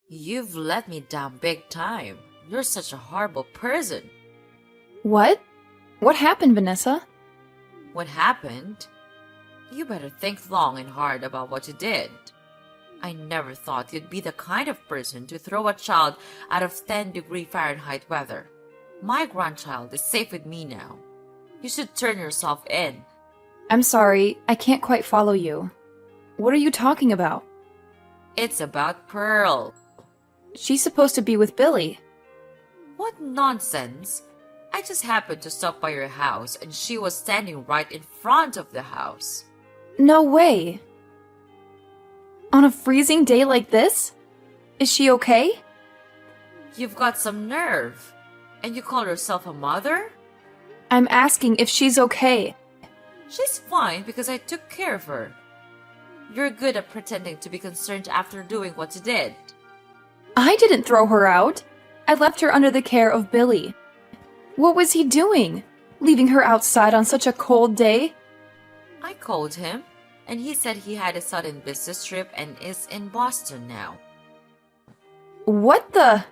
You've let me down big time. You're such a horrible person. What? What happened, Vanessa? What happened? You better think long and hard about what you did. I never thought you'd be the kind of person to throw a child out of 10-degree Fahrenheit weather. My grandchild is safe with me now. You should turn yourself in. I'm sorry, I can't quite follow you. What are you talking about? It's about Pearl. She's supposed to be with Billy. What nonsense! I just happened to stop by your house and she was standing right in front of the house. No way. On a freezing day like this? Is she okay? You've got some nerve. And you call yourself a mother? I'm asking if she's okay. She's fine because I took care of her. You're good at pretending to be concerned after doing what you did. I didn't throw her out. I left her under the care of Billy. What was he doing? Leaving her outside on such a cold day? I called him, and he said he had a sudden business trip and is in Boston now. What the?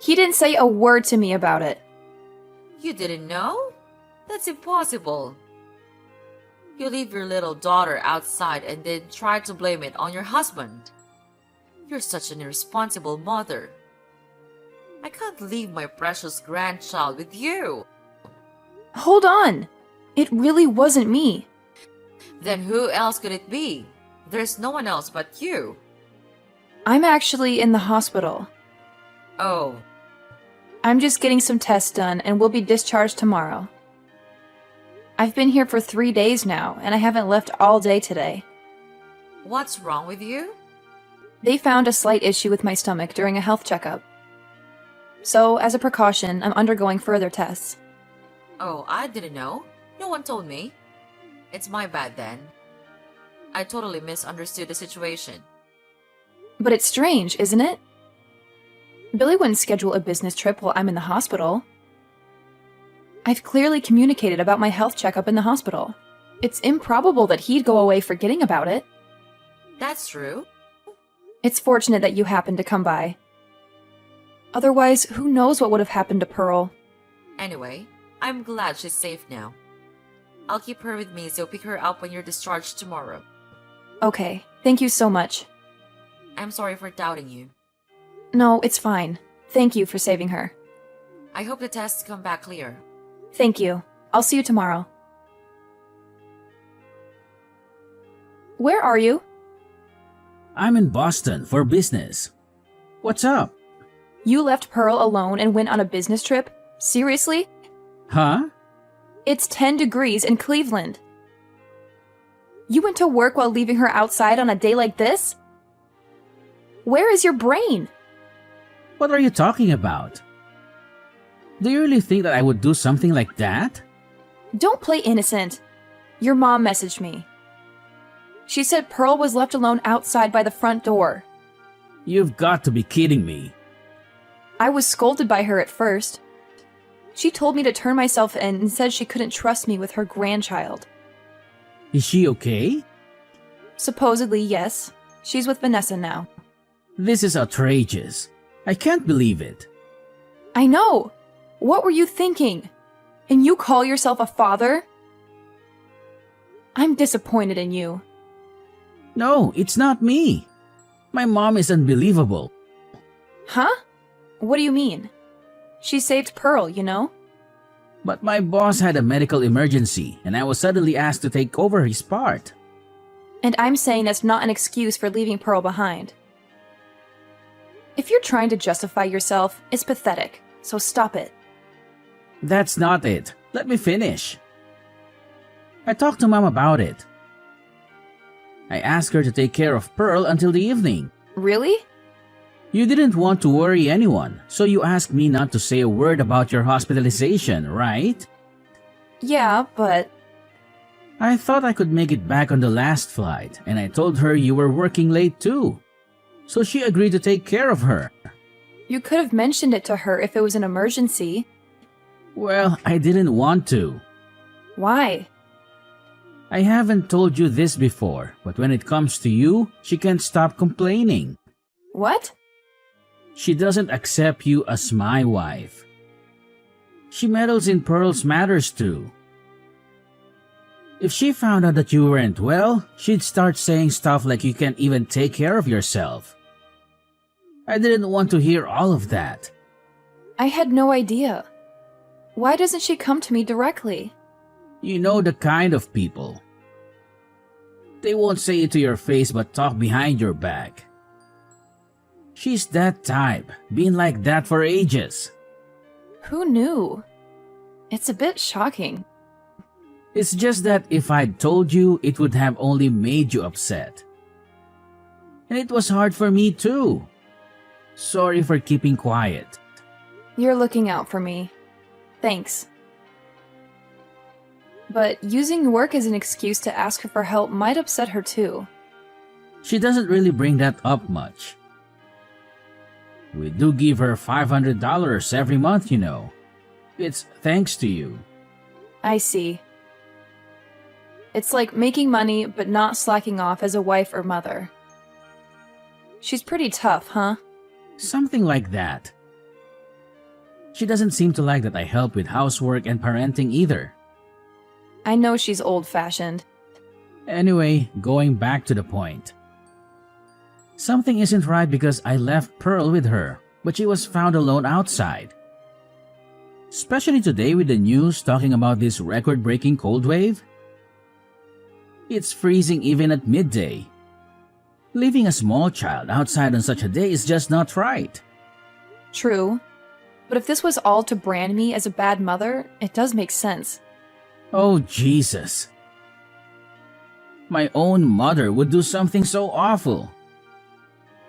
He didn't say a word to me about it. You didn't know? That's impossible. You leave your little daughter outside and then try to blame it on your husband. You're such an irresponsible mother. I can't leave my precious grandchild with you. Hold on. It really wasn't me. Then who else could it be? There's no one else but you. I'm actually in the hospital. Oh, I'm just getting some tests done and will be discharged tomorrow. I've been here for 3 days now, and I haven't left all day today. what's wrong with you? They found a slight issue with my stomach during a health checkup. So, as a precaution, I'm undergoing further tests. Oh, I didn't know. No one told me. It's my bad then. I totally misunderstood the situation. But it's strange, isn't it? Billy wouldn't schedule a business trip while I'm in the hospital. I've clearly communicated about my health checkup in the hospital. It's improbable that he'd go away forgetting about it. That's true. It's fortunate that you happened to come by. Otherwise, who knows what would have happened to Pearl? Anyway, I'm glad she's safe now. I'll keep her with me so pick her up when you're discharged tomorrow. Okay, thank you so much. I'm sorry for doubting you. No, it's fine. Thank you for saving her. I hope the tests come back clear. Thank you. I'll see you tomorrow. Where are you? I'm in Boston for business. What's up? You left Pearl alone and went on a business trip? Seriously? Huh? It's 10 degrees in Cleveland. You went to work while leaving her outside on a day like this? Where is your brain? What are you talking about? Do you really think that I would do something like that? Don't play innocent. Your mom messaged me. She said Pearl was left alone outside by the front door. You've got to be kidding me. I was scolded by her at first. She told me to turn myself in and said she couldn't trust me with her grandchild. Is she okay? Supposedly, yes. She's with Vanessa now. This is outrageous. I can't believe it. I know. What were you thinking? And you call yourself a father? I'm disappointed in you. No, it's not me. My mom is unbelievable. Huh? What do you mean? She saved Pearl, you know? But my boss had a medical emergency and I was suddenly asked to take over his part. And I'm saying that's not an excuse for leaving Pearl behind. If you're trying to justify yourself, it's pathetic, so stop it. That's not it. Let me finish. I talked to Mom about it. I asked her to take care of Pearl until the evening. Really? You didn't want to worry anyone, so you asked me not to say a word about your hospitalization, right? Yeah, but... I thought I could make it back on the last flight, and I told her you were working late too. So she agreed to take care of her. You could have mentioned it to her if it was an emergency. Well, I didn't want to. Why? I haven't told you this before, but when it comes to you, she can't stop complaining. What? She doesn't accept you as my wife. She meddles in Pearl's matters too. If she found out that you weren't well, she'd start saying stuff like you can't even take care of yourself. I didn't want to hear all of that. I had no idea. Why doesn't she come to me directly? You know the kind of people. They won't say it to your face but talk behind your back. She's that type, been like that for ages. Who knew? It's a bit shocking. It's just that if I'd told you, it would have only made you upset. And it was hard for me too. Sorry for keeping quiet. You're looking out for me. Thanks. But using work as an excuse to ask her for help might upset her too. She doesn't really bring that up much. We do give her $500 every month, you know. It's thanks to you. I see. It's like making money but not slacking off as a wife or mother. She's pretty tough, huh? Something like that. She doesn't seem to like that I help with housework and parenting either. I know she's old-fashioned. Anyway, going back to the point. Something isn't right because I left Pearl with her, but she was found alone outside. Especially today with the news talking about this record-breaking cold wave. It's freezing even at midday. Leaving a small child outside on such a day is just not right. True. But if this was all to brand me as a bad mother, it does make sense. Oh, Jesus. My own mother would do something so awful.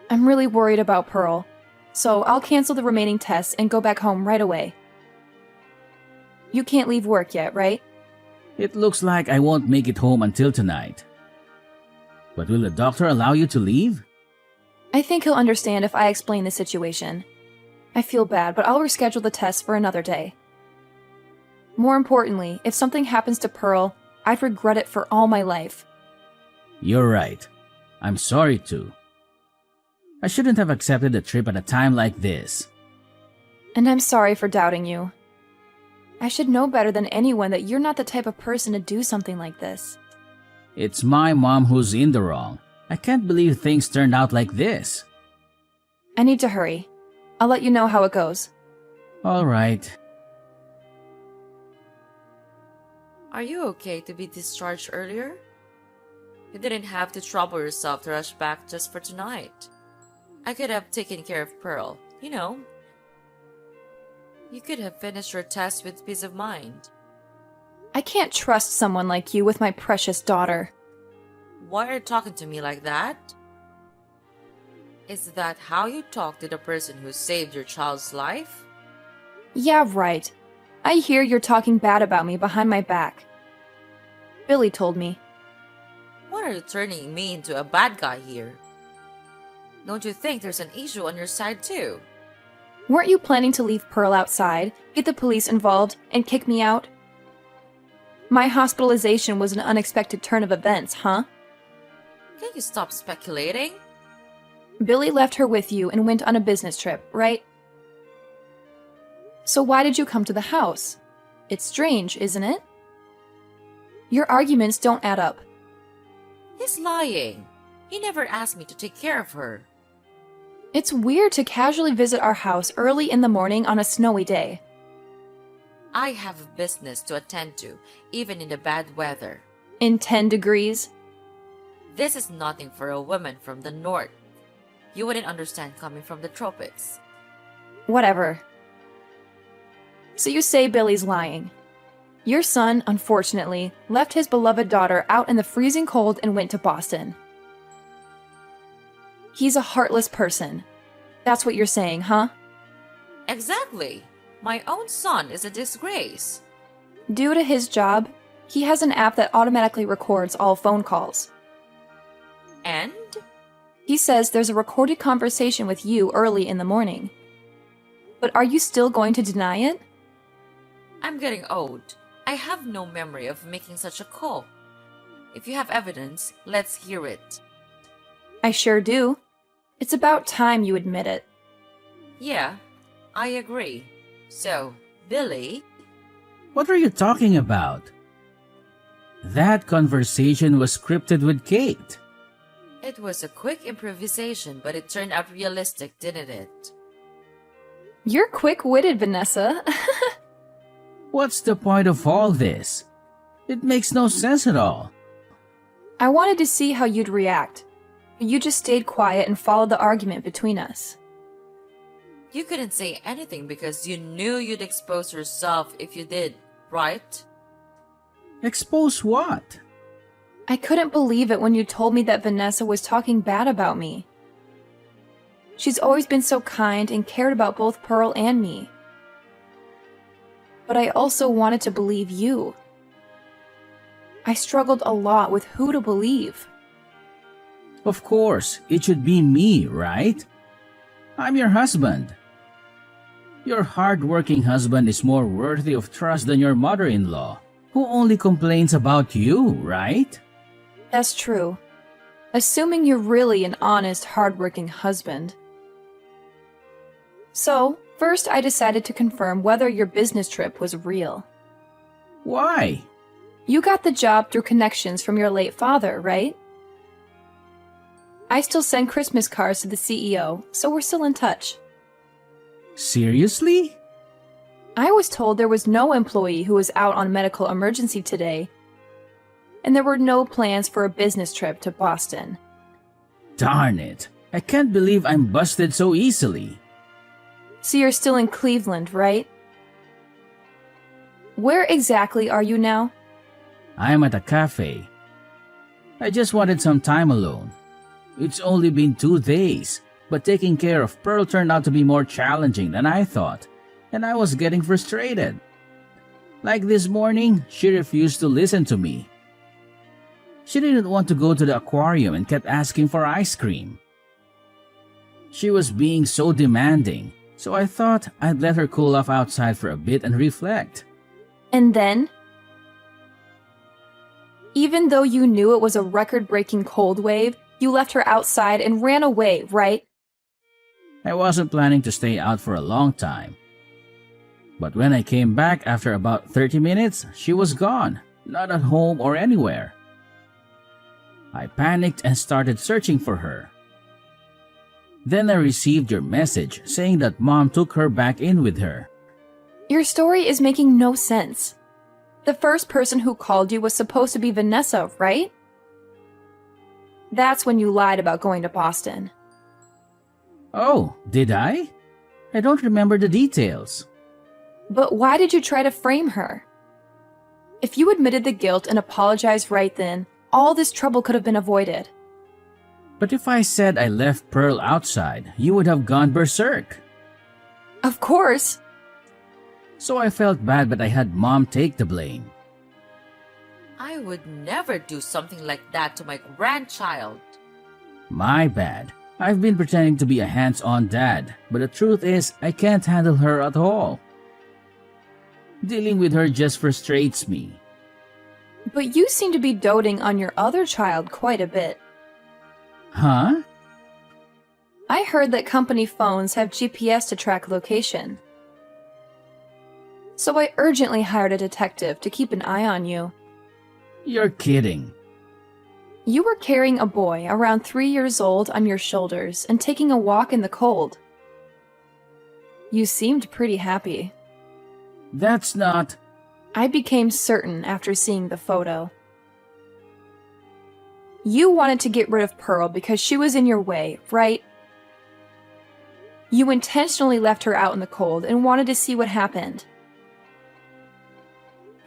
I'm really worried about Pearl, so I'll cancel the remaining tests and go back home right away. You can't leave work yet, right? It looks like I won't make it home until tonight. But will the doctor allow you to leave? I think he'll understand if I explain the situation. I feel bad, but I'll reschedule the test for another day. More importantly, if something happens to Pearl, I'd regret it for all my life. You're right. I'm sorry too. I shouldn't have accepted the trip at a time like this. And I'm sorry for doubting you. I should know better than anyone that you're not the type of person to do something like this. It's my mom who's in the wrong. I can't believe things turned out like this. I need to hurry. I'll let you know how it goes. All right. Are you okay to be discharged earlier? You didn't have to trouble yourself to rush back just for tonight. I could have taken care of Pearl, you know. You could have finished your test with peace of mind. I can't trust someone like you with my precious daughter. Why are you talking to me like that? Is that how you talk to the person who saved your child's life? Yeah, right. I hear you're talking bad about me behind my back. Billy told me. Why are you turning me into a bad guy here? Don't you think there's an issue on your side too? Weren't you planning to leave Pearl outside, get the police involved, and kick me out? My hospitalization was an unexpected turn of events, huh? Can you stop speculating? Billy left her with you and went on a business trip, right? So why did you come to the house? It's strange, isn't it? Your arguments don't add up. He's lying. He never asked me to take care of her. It's weird to casually visit our house early in the morning on a snowy day. I have business to attend to, even in the bad weather. In 10 degrees. This is nothing for a woman from the north. You wouldn't understand coming from the tropics. Whatever. So you say Billy's lying. Your son, unfortunately, left his beloved daughter out in the freezing cold and went to Boston. He's a heartless person. That's what you're saying, huh? Exactly. My own son is a disgrace. Due to his job, he has an app that automatically records all phone calls. And? He says there's a recorded conversation with you early in the morning. But are you still going to deny it? I'm getting old. I have no memory of making such a call. If you have evidence, let's hear it. I sure do. It's about time you admit it. Yeah, I agree. So, Billy, What are you talking about? That conversation was scripted with Kate. it was a quick improvisation, but it turned out realistic, didn't it? You're quick-witted, Vanessa. What's the point of all this? It makes no sense at all. I wanted to see how you'd react, but you just stayed quiet and followed the argument between us. You couldn't say anything because you knew you'd expose yourself if you did, right? Expose what? I couldn't believe it when you told me that Vanessa was talking bad about me. She's always been so kind and cared about both Pearl and me. But I also wanted to believe you. I struggled a lot with who to believe. Of course, it should be me, right? I'm your husband. Your hard-working husband is more worthy of trust than your mother-in-law, who only complains about you, right? That's true. Assuming you're really an honest, hardworking husband. So, first I decided to confirm whether your business trip was real. Why? You got the job through connections from your late father, right? I still send Christmas cards to the CEO, so we're still in touch. Seriously? I was told there was no employee who was out on medical emergency today, and there were no plans for a business trip to Boston. Darn it. I can't believe I'm busted so easily. So you're still in Cleveland, right? Where exactly are you now? I'm at a cafe. I just wanted some time alone. It's only been 2 days, but taking care of Pearl turned out to be more challenging than I thought, and I was getting frustrated. Like this morning, she refused to listen to me. She didn't want to go to the aquarium and kept asking for ice cream. She was being so demanding, so I thought I'd let her cool off outside for a bit and reflect. And then? Even though you knew it was a record-breaking cold wave, you left her outside and ran away, right? I wasn't planning to stay out for a long time. But when I came back after about 30 minutes, she was gone, not at home or anywhere. I panicked and started searching for her. Then I received your message saying that Mom took her back in with her. Your story is making no sense. The first person who called you was supposed to be Vanessa, right? That's when you lied about going to Boston. Oh, did I? I don't remember the details. But why did you try to frame her? If you admitted the guilt and apologized right then, all this trouble could have been avoided. But if I said I left Pearl outside, you would have gone berserk. Of course. So I felt bad, but I had Mom take the blame. I would never do something like that to my grandchild. My bad. I've been pretending to be a hands-on dad, but the truth is I can't handle her at all. Dealing with her just frustrates me. But you seem to be doting on your other child quite a bit. Huh? I heard that company phones have GPS to track location. So I urgently hired a detective to keep an eye on you. You're kidding. You were carrying a boy around 3 years old on your shoulders and taking a walk in the cold. You seemed pretty happy. That's not... I became certain after seeing the photo. You wanted to get rid of Pearl because she was in your way, right? You intentionally left her out in the cold and wanted to see what happened.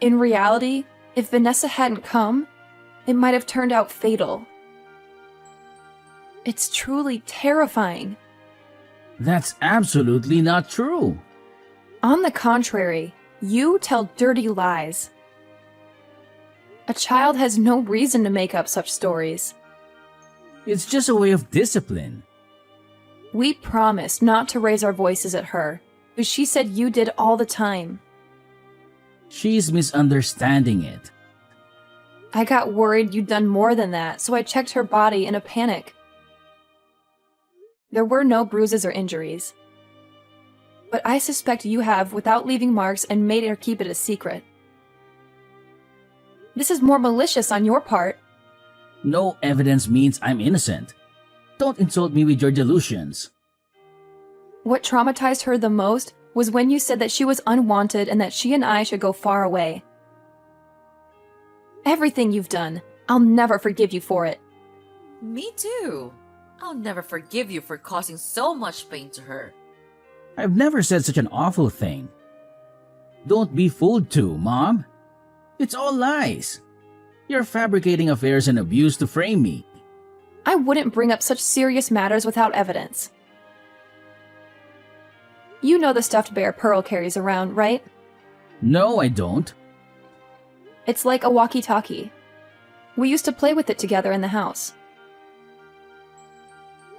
In reality, if Vanessa hadn't come, it might have turned out fatal. It's truly terrifying. That's absolutely not true. On the contrary, you tell dirty lies. A child has no reason to make up such stories. It's just a way of discipline. We promised not to raise our voices at her, but she said you did all the time. She's misunderstanding it. I got worried you'd done more than that, so I checked her body in a panic. There were no bruises or injuries. But I suspect you have without leaving marks and made her keep it a secret. This is more malicious on your part. No evidence means I'm innocent. Don't insult me with your delusions. What traumatized her the most was when you said that she was unwanted and that she and I should go far away. Everything you've done, I'll never forgive you for it. Me too. I'll never forgive you for causing so much pain to her. I've never said such an awful thing. Don't be fooled too, Mom. It's all lies. You're fabricating affairs and abuse to frame me. I wouldn't bring up such serious matters without evidence. You know the stuffed bear Pearl carries around, right? No, I don't. It's like a walkie-talkie. We used to play with it together in the house.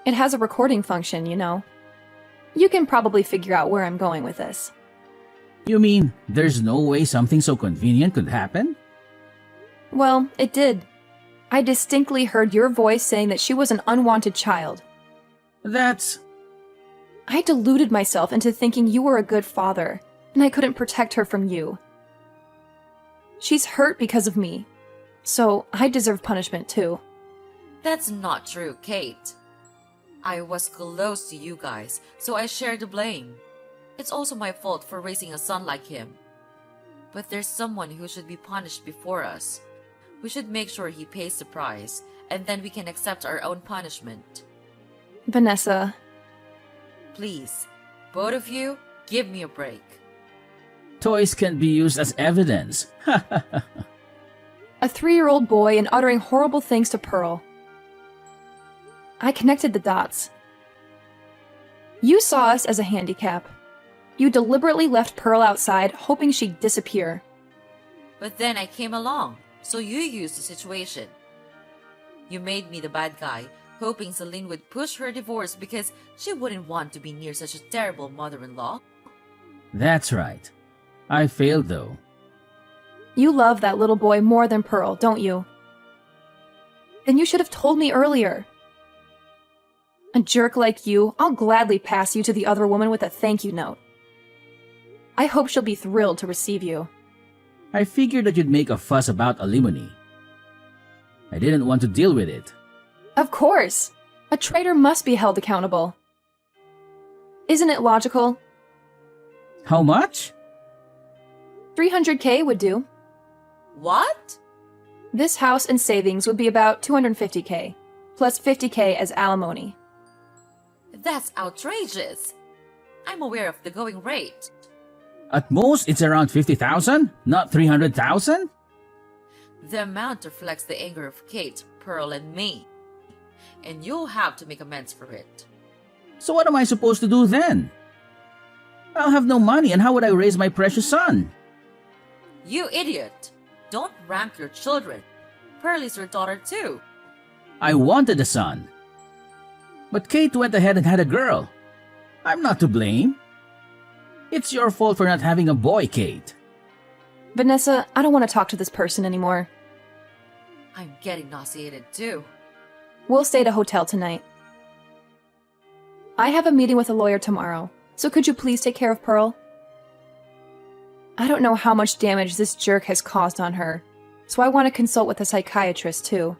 It has a recording function, you know. You can probably figure out where I'm going with this. You mean there's no way something so convenient could happen? Well, it did. I distinctly heard your voice saying that she was an unwanted child. That's... I deluded myself into thinking you were a good father, and I couldn't protect her from you. She's hurt because of me, so I deserve punishment too. That's not true, Kate. I was close to you guys, so I share the blame. It's also my fault for raising a son like him. But there's someone who should be punished before us. We should make sure he pays the price, and then we can accept our own punishment. Vanessa, Please, both of you, give me a break. Toys can be used as evidence. a 3-year-old boy and uttering horrible things to Pearl. I connected the dots. You saw us as a handicap. You deliberately left Pearl outside, hoping she'd disappear. But then I came along, so you used the situation. You made me the bad guy, hoping Celine would push her divorce because she wouldn't want to be near such a terrible mother-in-law. That's right. I failed though. You love that little boy more than Pearl, don't you? Then you should have told me earlier. A jerk like you, I'll gladly pass you to the other woman with a thank you note. I hope she'll be thrilled to receive you. I figured that you'd make a fuss about alimony. I didn't want to deal with it. Of course! A traitor must be held accountable. Isn't it logical? How much? 300K would do. What? This house and savings would be about 250K, plus 50K as alimony. That's outrageous. I'm aware of the going rate. At most, it's around 50,000, not 300,000? The amount reflects the anger of Kate, Pearl, and me. And you'll have to make amends for it. So what am I supposed to do then? I'll have no money, and how would I raise my precious son? You idiot! Don't rank your children. Pearl is your daughter too. I wanted a son. But Kate went ahead and had a girl. I'm not to blame. It's your fault for not having a boy, Kate. Vanessa, I don't want to talk to this person anymore. I'm getting nauseated too. We'll stay at a hotel tonight. I have a meeting with a lawyer tomorrow, so could you please take care of Pearl? I don't know how much damage this jerk has caused on her, so I want to consult with a psychiatrist too.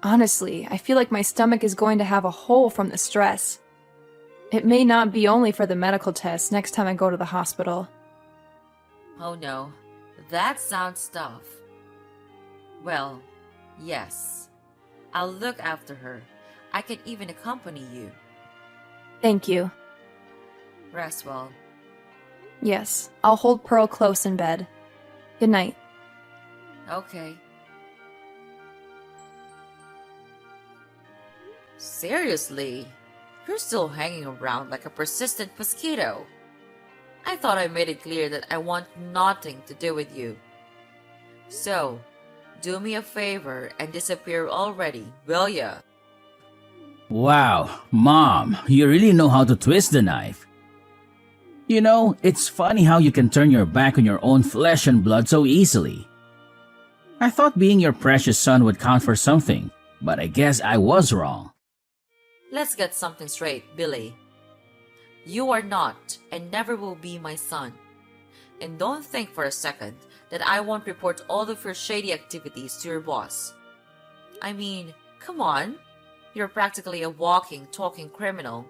Honestly, I feel like my stomach is going to have a hole from the stress. It may not be only for the medical test next time I go to the hospital. Oh no, that sounds tough. Well, yes. I'll look after her. I can even accompany you. Thank you. Rest well. Yes, I'll hold Pearl close in bed. Good night. Okay. Seriously? You're still hanging around like a persistent mosquito. I thought I made it clear that I want nothing to do with you. So, do me a favor and disappear already, will ya? Wow, Mom, you really know how to twist the knife. You know, it's funny how you can turn your back on your own flesh and blood so easily. I thought being your precious son would count for something, but I guess I was wrong. Let's get something straight, Billy. You are not and never will be my son. And don't think for a second that I won't report all of your shady activities to your boss. I mean, come on. You're practically a walking, talking criminal.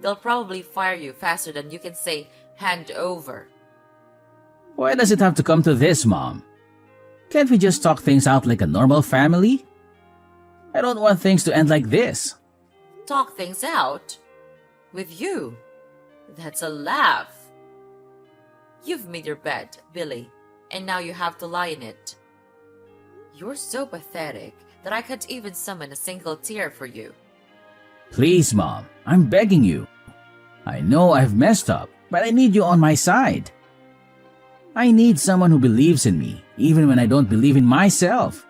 They'll probably fire you faster than you can say, hand over. Why does it have to come to this, Mom? Can't we just talk things out like a normal family? I don't want things to end like this. Talk things out? With you? That's a laugh. You've made your bed, Billy, and now you have to lie in it. You're so pathetic that I can't even summon a single tear for you. Please, Mom, I'm begging you. I know I've messed up, but I need you on my side. I need someone who believes in me, even when I don't believe in myself.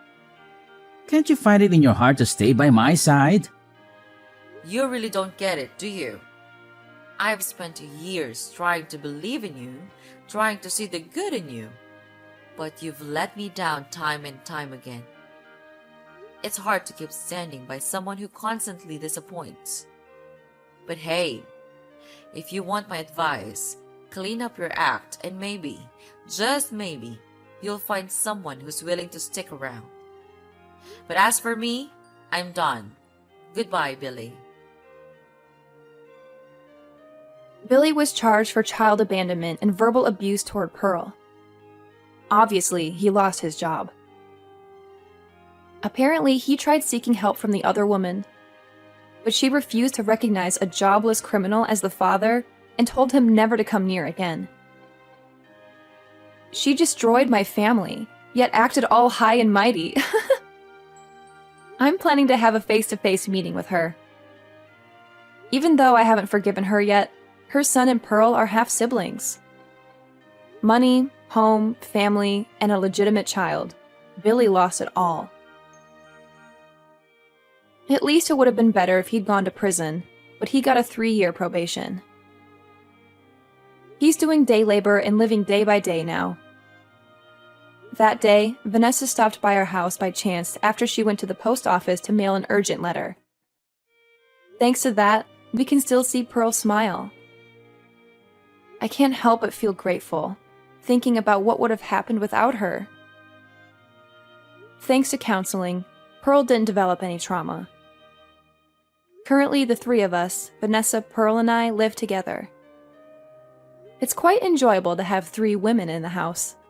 Can't you find it in your heart to stay by my side? You really don't get it, do you? I've spent years trying to believe in you, trying to see the good in you, but you've let me down time and time again. It's hard to keep standing by someone who constantly disappoints. But hey, if you want my advice, clean up your act and maybe, just maybe, you'll find someone who's willing to stick around. But as for me, I'm done. Goodbye, Billy. Billy was charged for child abandonment and verbal abuse toward Pearl. Obviously, he lost his job. Apparently, he tried seeking help from the other woman, but she refused to recognize a jobless criminal as the father and told him never to come near again. She destroyed my family, yet acted all high and mighty. I'm planning to have a face-to-face meeting with her. Even though I haven't forgiven her yet, her son and Pearl are half-siblings. Money, home, family, and a legitimate child. Billy lost it all. At least it would have been better if he'd gone to prison, but he got a 3-year probation. He's doing day labor and living day by day now. That day, Vanessa stopped by our house by chance after she went to the post office to mail an urgent letter. Thanks to that, we can still see Pearl smile. I can't help but feel grateful, thinking about what would have happened without her. Thanks to counseling, Pearl didn't develop any trauma. Currently, the 3 of us, Vanessa, Pearl, and I, live together. It's quite enjoyable to have 3 women in the house.